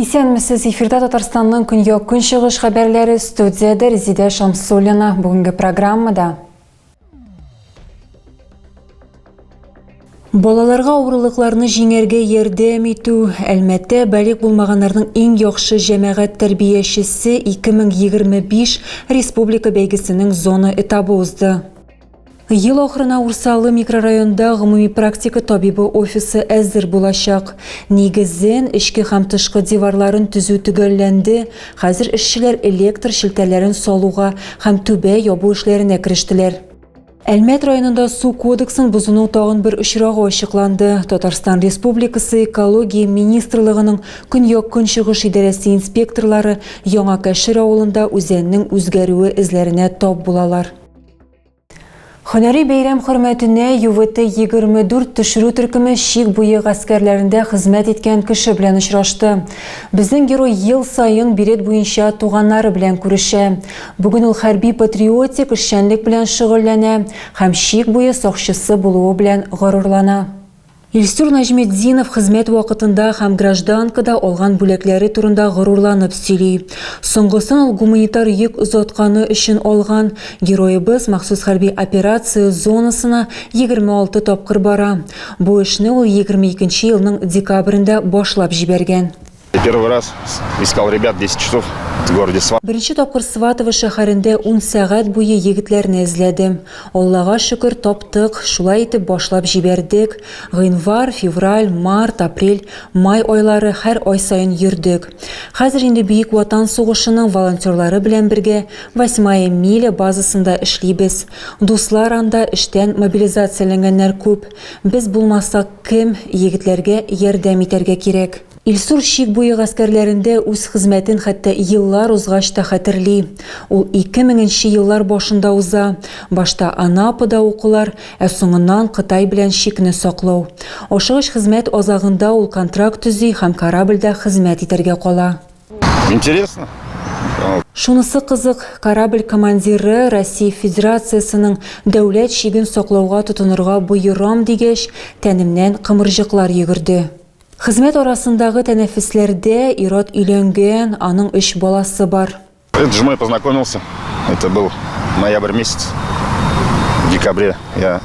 Исәнмесез, эфирда Татарстанның көньяк көнчыгыш хәбәрләре, студияда Резида Шамсуллина. Бүгенге программада балаларга авырлыкларны җиңәргә ярдәм итү, әлмәттә бәлик булмаганнарның иң яхшы җәмәгать тәрбиячесе 2025 республика бәйгесенең зона этабы узды. Ел ахырына Урсалы микрорайонда гомуми практика табибы офисы әзер булачак. Нигезен эчке һәм тышкы диварларын төзү төгәлләнде. Хәзер эшчеләр электр шелтәләрен салуга һәм түбә ябу эшләренә керештеләр. Әлмәт районында су кодексын бузуның тагын бер очрагы ачыкланды. Татарстан Республикасы экология министрлыгының көньяк көнчыгыш идарәсе инспекторлары Яңа Кәшир авылында үзәннең үзгәрүе эзләренә тап булалар. Һөнәри бәйрәм хөрмәтенә ЮВТ 24 төшерү төркеме Шик буе гаскәрләрендә хезмәт иткән кеше белән очрашты. Безнең герой ел сайын билет буенча туганнары белән күрешә. Бүген ул хәрби патриотик эшчәнлек белән шөгыльләнә һәм Шик буе сакчысы булуы белән горурлана. Илсур Нәҗметдинов хезмәт вакытында һәм гражданкада алган бүләкләре турында горурланып сөйли. Соңгысын ул гуманитар йөк озатканы өчен алган. Героебыз махсус хәрби операция зонасына 26 тапкыр бара. Бу эшне ул 22 елның декабрендә башлап җибәргән. Первый раз искал ребят 10 часов в городе Сватово. Беренче тапкыр Сватово шәһәрендә 10 сәгать буе егетләрне эзләдем. Аллага шөкер таптык, шулай итеп башлап җибәрдек. Гыйнвар, февраль, март, апрель, май айлары һәр ай сайын йөрдек. Хәзер инде Бөек Ватан сугышының волонтерлары белән бергә 8 миля базасында эшлибез. Дуслар анда эштән мобилизацияләнгәннәр күп. Без булмасак кем егетләргә ярдәм итәргә кирәк. Илсур Шик буе гаскәрләрендә үз хезмәтен хәтта еллар узгач та хәтерли. Ул 2000 еллар башында уза. Башта Анапада укулар, соңыннан Кытай белән Шикне саклау. Ашыгыч хезмәт азагында ул контракт төзи һәм корабльдә хезмәт итәргә кала. Интересно. Шунысы кызык, корабль командиры Россия Федерациясының дәүләт шиген саклауга тотынырга буйрам дигәч, тәнемнән кымырҗыклар йөгерде. Хезмәт арасындагы тәнәфесләрдә Ират өйләнгән, аның 3 баласы бар. Этот же мой познакомился. Это был ноябрь месяц. В декабре я...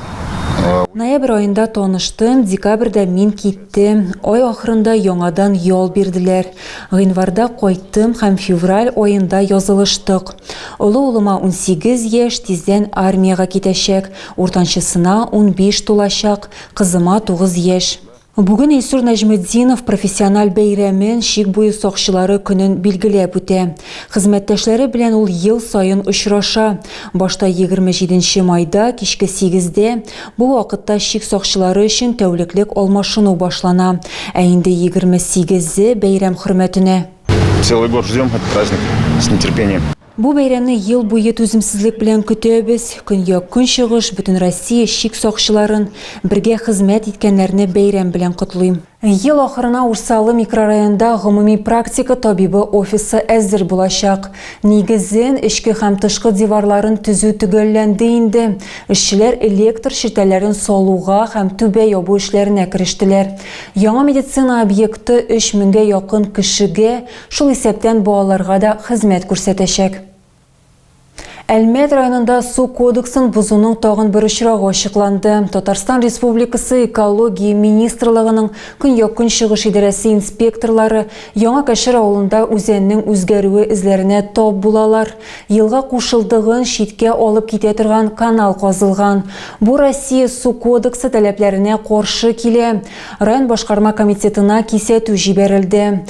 Ноябрь айында таныштым, декабрьдә мин киттем. Ай ахырында яңадан ял бирделәр. Гыйнварда кайттым һәм февраль айында язылыштык. Олы улыма 18 яшь, тиздән армияга китәчәк. Уртанчысына 15 тулачак, кызыма 9 яшь. Бүген Илсур Нәҗметдинов профессиональ бәйрәмен Шик буе сакчылары көнен билгеләп үтә. Хезмәттәшләре белән ул ел сайын очраша. Башта 27 майда кичке 8дә бу вакытта Шик сакчылары өчен тәүлеклек алмашыну башлана. Ә инде 28 бәйрәм хөрмәтенә. Целый год ждем этот праздник с нетерпением. Бу бәйрәмне ел буе түземсезлек белән көтәбез. Көньяк көнчыгыш бөтен Россия Шик сакчыларын бергә хезмәт иткәннәрне бәйрәм белән котлыйм. Ел ахырына Урсалы микрорайонда гомуми практика табибы офисы әзер булачак. Нигезен эчке һәм тышкы диварларын төзү төгәлләнде инде. Эшчеләр электр шелтәләрен салуга һәм түбә ябу эшләренә керештеләр. Яңа медицина объекты 3000гә якын кешегә, шул исәптән балаларга да хезмәт күрсәтәчәк. Әлмәт районында су кодексын бузуның тагын бер очрагы ачыкланды. Татарстан Республикасы экология министрлыгының көньяк көнчыгыш идарәсе инспекторлары Яңа Кәшир авылында үзәннең үзгәрүе эзләренә тап булалар. Елга кушылдыгын читкә алып китә торган канал казылган. Бу Россия су кодексы таләпләренә каршы килә. Район башкарма комитетына кисәтү җибәрелде.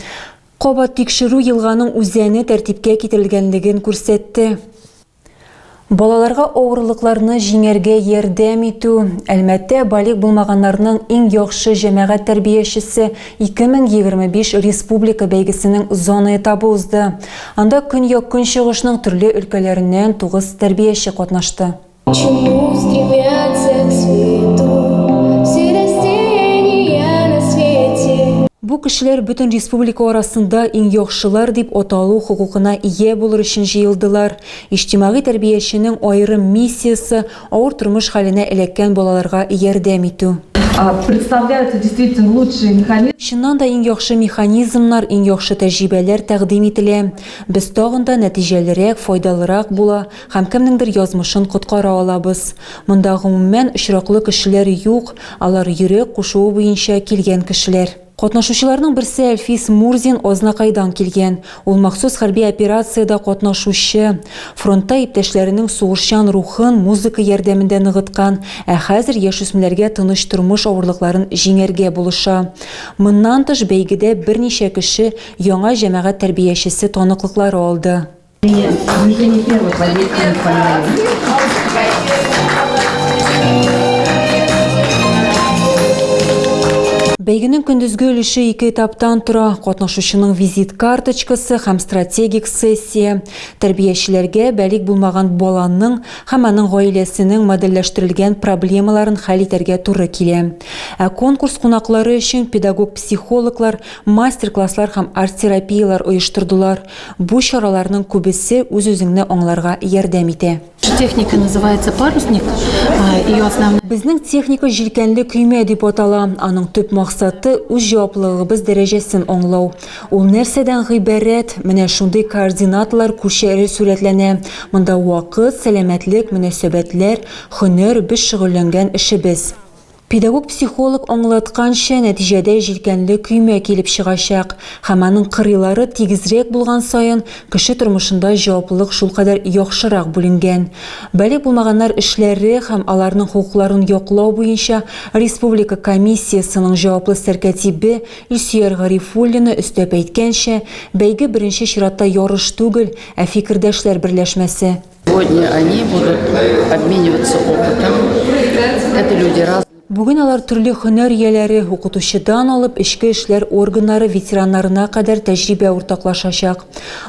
Кабат тикшерү елганың үзәне тәртипкә китерелгәнлеген күрсәтте. Балаларга авырлыкларны җиңәргә ярдәм итү, әлмәттә бәлик булмаганнарның иң яхшы җәмәгать тәрбиячесе 2025 республика бәйгесенең зона этабы узды. Анда көньяк көнчыгышның төрле өлкәләреннән 9 тәрбияче катнашты. Чему стремятся к свету все растения на свете? Бу кешеләр бөтен республика арасында иң яхшылар дип аталу хукукына ия булыр өчен җыелдылар. Иҗтимагый тәрбияченең аерым миссиясе авыр тормыш хәленә эләккән балаларга ярдәм итү. Представляются действительно лучшие механизмы. Шуннан да иң яхшы механизмнар, иң яхшы тәҗрибәләр тәкъдим ителә. Без тагын да нәтиҗәлерәк, файдалырак була һәм кемнеңдер язмышын коткара алабыз. Монда гомумән очраклы кешеләр юк, алар йөрәк кушуы буенча килгән кешеләр. Катнашучыларның берсе Әлфис Мурзин Ознакайдан килгән. Ул махсус хәрби операциядә катнашучы. Фронтта иптәшләренең сугышчан рухын музыка ярдәмендә ныгыткан, ә хәзер яшүсмерләргә тыныч тормыш авырлыкларын җиңәргә булыша. Моннан тыш бәйгедә берничә кеше яңа җәмәгать тәрбиячесе таныклыклары алды. Бәйгенең көндезге өлеше 2 этаптан тора. Катнашучының визит карточкасы һәм стратегик сессия. Тәрбиячеләргә бәлик булмаган баланың һәм аның гаиләсенең модельләштерелгән проблемаларын хәл итәргә туры килә. Ә конкурс кунаклары өчен педагог-психологлар мастер-класслар һәм арт-терапиялар оештырдылар. Бу чараларның күбесе үз-үзеңне аңларга ярдәм итә. Техника называется парусник. Ее основная... Безнең техника җилкәнле көймә дип атала. Аның төп максаты үз җаваплылыгыбыз дәрәҗәсен аңлау. Ул нәрсәдән гыйбарәт? Менә шундый координаталар күршәле сурәтләнә. Монда вакыт, сәламәтлек, мөнәсәбәтләр, һөнәр без шөгыльләнгән эшебез. Педагог-психолог аңлатканча нәтиҗәдә җилкәнле көймә килеп чыгачак. Һәм аның кырыйлары тигезрәк булган саен кеше тормышында җаваплылык шулкадәр яхшырак бүленгән. Бәлик булмаганнар эшләре һәм аларның хукукларын яклау буенча республика комиссиясының җаваплы сәркәтибе Илсөяр Гарифуллина өстәп әйткәнчә, бәйге беренче чиратта ярыш түгел, ә фикердәшләр берләшмәсе. Сегодня они будут обмениваться опытом. Это люди разные. Бүген алар төрле һөнәр ияләре, укытучыдан алып эчке эшләр органнары ветераннарына кадәр тәҗрибә уртаклашачак.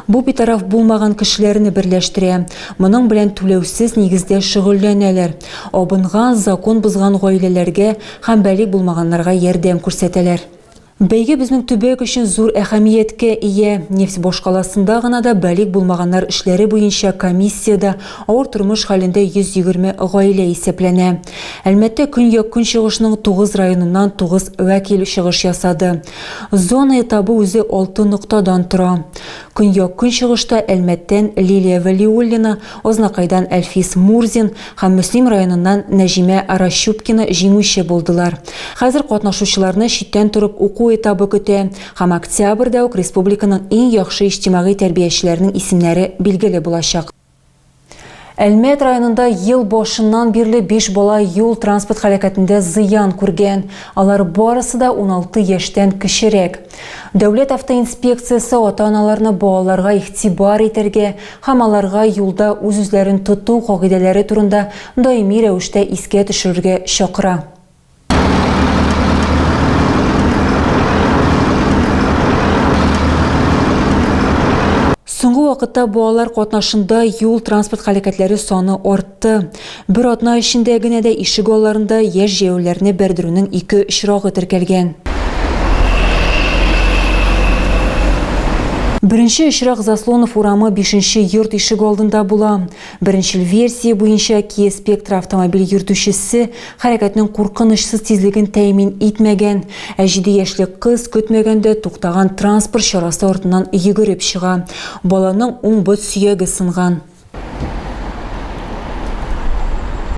Бу битараф булмаган кешеләрне берләштерә. Моның белән түләүсез нигездә шөгыльләнәләр. Абынган, закон бузган гаиләләргә һәм бәлик булмаганнарга ярдәм күрсәтәләр. Бәйге безнең төбәк өчен зур әһәмияткә ия. Нефть башкаласында гына да бәлик булмаганнар эшләре буенча комиссиядә авыр тормыш хәлендә 120 гаилә исәпләнә. Әлмәттә көньяк-көнчыгышның 9 районыннан 9 вәкил чыгыш ясады. Зона этабы үзе 6 ноктадан тора. Көньяк-көнчыгышта Әлмәттән Лилия Вәлиуллина, Ознакайдан Әлфис Мурзин һәм Мөслим районыннан Нәҗимә Аращупкина җиңүче булдылар. Хәзер катнашучыларны читтән торып уку этабы көтә һәм октябрьдә ук республиканың иң яхшы иҗтимагый тәрбиячеләренең исемнәре билгеле булачак. Әлмәт районында ел башыннан бирле 5 бала юл транспорт һәлакәтендә зыян күргән. Алар барысы да 16 яшьтән кечерәк. Дәүләт автоинспекциясе ата-аналарны балаларга игътибар итәргә һәм аларга юлда үз-үзләрен тоту кагыйдәләре турында даими рәвештә искә төшерергә чакыра. Соңгы вакытта балалар катнашында юл транспорт һәлакәтләре саны артты. Бер атна эчендә генә дә ишек алларында яшь җәяүләрне бәрдерүнең 2 очрагы теркәлгән. Беренче очрак Заслонов урамы 5-нче йорт ишек алдында була. Беренчел версия буенча Kia Spectra автомобиль йөртүчесе хәрәкәтнең куркынычсыз тизлеген тәэмин итмәгән. 7 яшьлек кыз көтмәгәндә туктаган транспорт чарасы артыннан йөгереп чыга. Баланың уң бот сөяге сынган.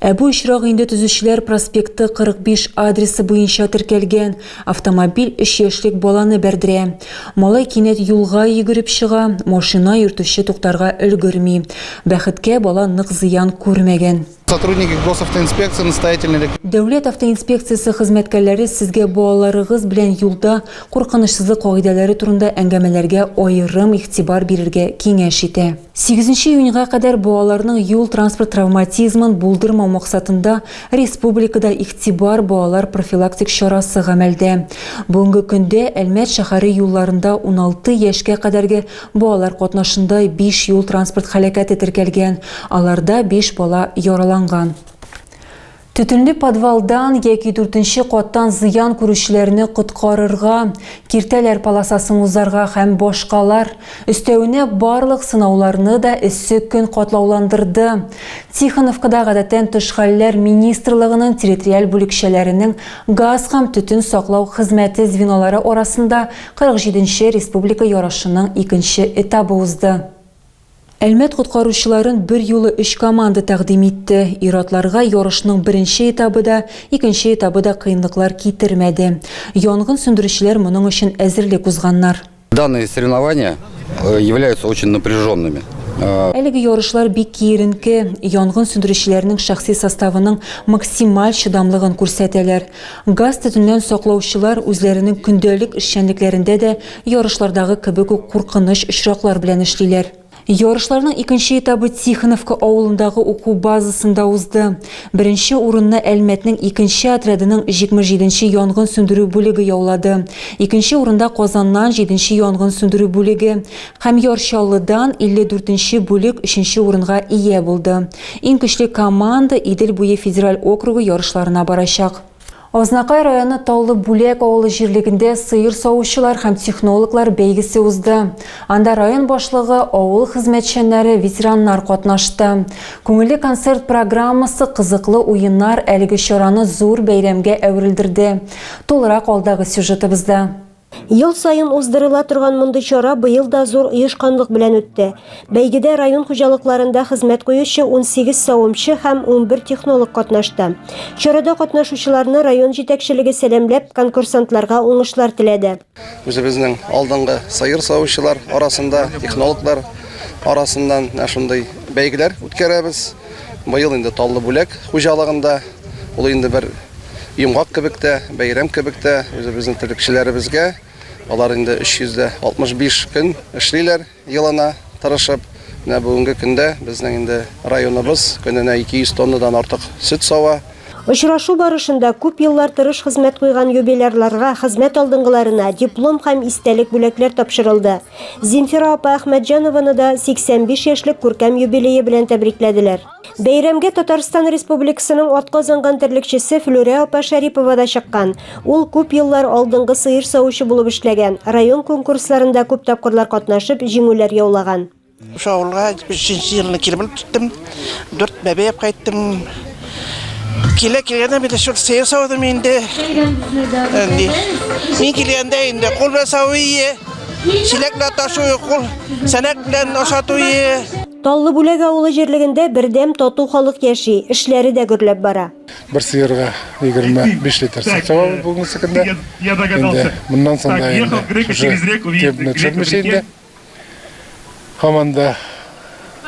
Бу очрак инде Төзүчеләр проспекты 45 адресы буенча теркәлгән. Автомобиль 3 яшьлек баланы бәрдерә. Малай кинәт юлга йөгереп чыга, машина йөртүче туктарга өлгерми. Бәхеткә бала нык зыян күрмәгән. Сотрудники госавтоинспекции настоятельно... Дәүләт автоинспекциясе хезмәткәрләре сезгә балаларыгыз белән юлда куркынычсызлык кагыйдәләре турында әңгәмәләргә аерым игътибар бирергә киңәш итә. 8 июньгә кадәр балаларның юл транспорт травматизмын булдырмау максатында республикада игътибар балалар профилактик чарасы гамәлдә. Бүгенге көндә Әлмәт шәһәре юлларында 16 яшькә кадәрге балалар катнашында 5 юл транспорт һәлакәте теркәлгән. Аларда 5 бала яраланган. Түтінлі подвалдан яки 4-ші қоттан зыян күрүшілеріні құтқарырға, киртелер паласасын узарға һәм бошқалар, үстеуіне барлық сынауларыны да үсі күн қотлауландырды. Тихоновкада ғадаттен Тышхаллер министрлығының территориал бүлікшелерінің газ һәм түтін соқлау қызметі звенолары орасында 47-ші республика ярышының 2-ші этабы узды. Әлмәт құтқарушыларын бір юлы 3 команда тәқдим етті. Иратларға ярышның 1-ші этабы да, 2-ші этабы да қиынлықлар китермәді. Янгын сөндірушілер мұның үшін әзірлік узганнар. Данные соревнования являются очень напряженными. Әлеге ярышлар бик киеренке, янгын сөндірушілерінің шәхси составының максималь шыдамлығын күрсәтәләр. Газ түтіннән саклаучылар үзләренең көндәлек эшчәнлекләрендә дә ярышлардагы кебек үк куркыныч очраклар белән эшлиләр. Ярышларның 2-ші этабы Тихоновка авылындагы уку базасында узды. 1-ші урынны Әлмәтнең 2-ші отрядының 27-ші янгын сөндіру бүлеге яулады. 2-ші урында Казаннан 7-ші янгын сөндіру бүлеге һәм Яршаллыдан 54-ші бүлек 3-ші урынга ия булды. Иң көчле команда Идел буе федераль округы ярышларына барачак. Ознакай районы Таулы Бүлек авылы җирлегендә сыйыр савучылар һәм технологлар бәйгесе узды. Анда район башлыгы, авыл хезмәтчәннәре, ветераннар катнашты. Күңелле концерт программасы, кызыклы уеннар әлеге чараны зур бәйрәмгә әверелдерде. Толырак алдагы сюжетыбызда. Ел сайын уздырыла торган мондый чара быел да зур оешканлык белән үтте. Бәйгедә район хуҗалыкларында хезмәт куючы 18 савымчы һәм 11 технолог катнашты. Чарада катнашучыларны район җитәкчелеге сәламләп, конкурсантларга уңышлар теләде. Үзебезнең алдынгы сыйыр савучылар арасында, технологлар арасыннан шундый бәйгеләр үткәрәбез. Быел инде Таулы Бүләк хуҗалыгында ул инде бер йомгак кебек тә, бәйрәм кебек тә үзебезнең терлекчеләребезгә. Алар инде 365 көн эшлиләр елына тырышып. Менә бүгенге көндә безнең инде районыбыз көненә 200 тоннадан артык сөт сава. Очрашу барышында күп еллар тырыш хезмәт куйган юбилерларга, хезмәт алдынгыларына диплом һәм истәлек бүләкләр тапшырылды. Земфира апа Әхмәтҗанованы да 85 яшьлек күркәм юбилее белән тәбрикләделәр. Бәйрәмгә Татарстан Республикасының атказанган терлекчесе Флүрә апа Шәрипова да чыккан. Ул күп еллар алдынгы сыйыр савучы булып эшләгән. Район конкурсларында күп тапкырлар катнашып, җиңүләр яулаган. Ошо авылга 5-нче елны килеп туттым. 4 бәбәп кайттым. Килгәндә мин шул сыйыр савдым инде. Мин килгәндә инде кул белән савые, чиләкләр ташуы, кул сәнәк белән ашатуы. Таулы Бүләк авылы җирлегендә бердәм тату халык яши, эшләре дә гөрләп бара. Бер сыйырга 25 литр сөт савабы бүгенге көндә. Инде моннан соң да инде команда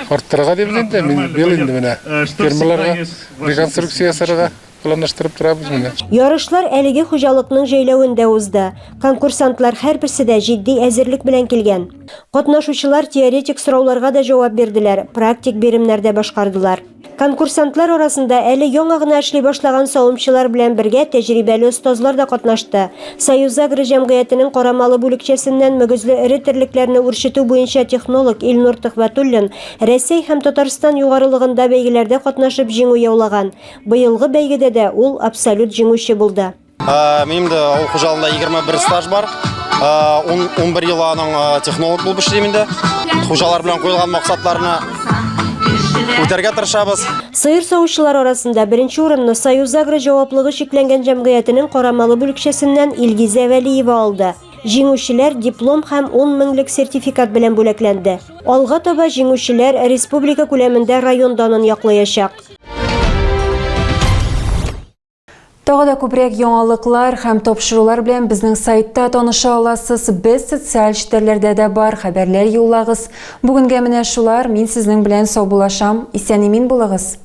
арттырга дип инде мин бел инде менә фермаларга реконструкция ясарга планлаштырып торабыз менә. Ярышлар әлеге хуҗалыкның җәйләвендә узды. Конкурсантлар һәрберсе дә җитди әзерлек белән килгән. Катнашучылар теоретик сорауларга да җавап бирделәр, практик биремнәрдә башкардылар. Конкурсантлар арасында әле яңа гына эшли башлаган савымчылар белән бергә тәҗрибәле остазлар да катнашты. Союзагро җәмгыятенең карамалы бүлекчәсеннән мөгезле эре терлекләрне үрчетү буенча технолог Илнур Төхвәтуллин Рәсәй һәм Татарстан югарылыгында бәйгеләрдә катнашып җиңү яулаган. Быелгы бәйгедә дә ул абсолют җиңүче булды. Минем дә авыл хуҗалыгында 21 стаж бар. 11 ел аның технолог булып эшлим инде. Хуҗалар белән куелган максатларны үтәргә тырышабыз. Сыйыр савучылар арасында 1-нче урынны Союзагро җаваплыгы шикләнгән җәмгыятенең карамалы бүлекчәсеннән Илгизә Вәлиева алды. Җиңүчеләр диплом һәм 10 меңлек сертификат белән бүләкләнде. Алга таба җиңүчеләр республика күләмендә район данын яклаячак. Тагы да күбрәк яңалыклар һәм тапшырулар белән безнең сайтта таныша аласыз. Без социаль челтәрләрдә дә бар, хәбәрләр юллагыз. Бүгенгә менә шулар. Мин сезнең белән сау булашам. Исән-имин булыгыз.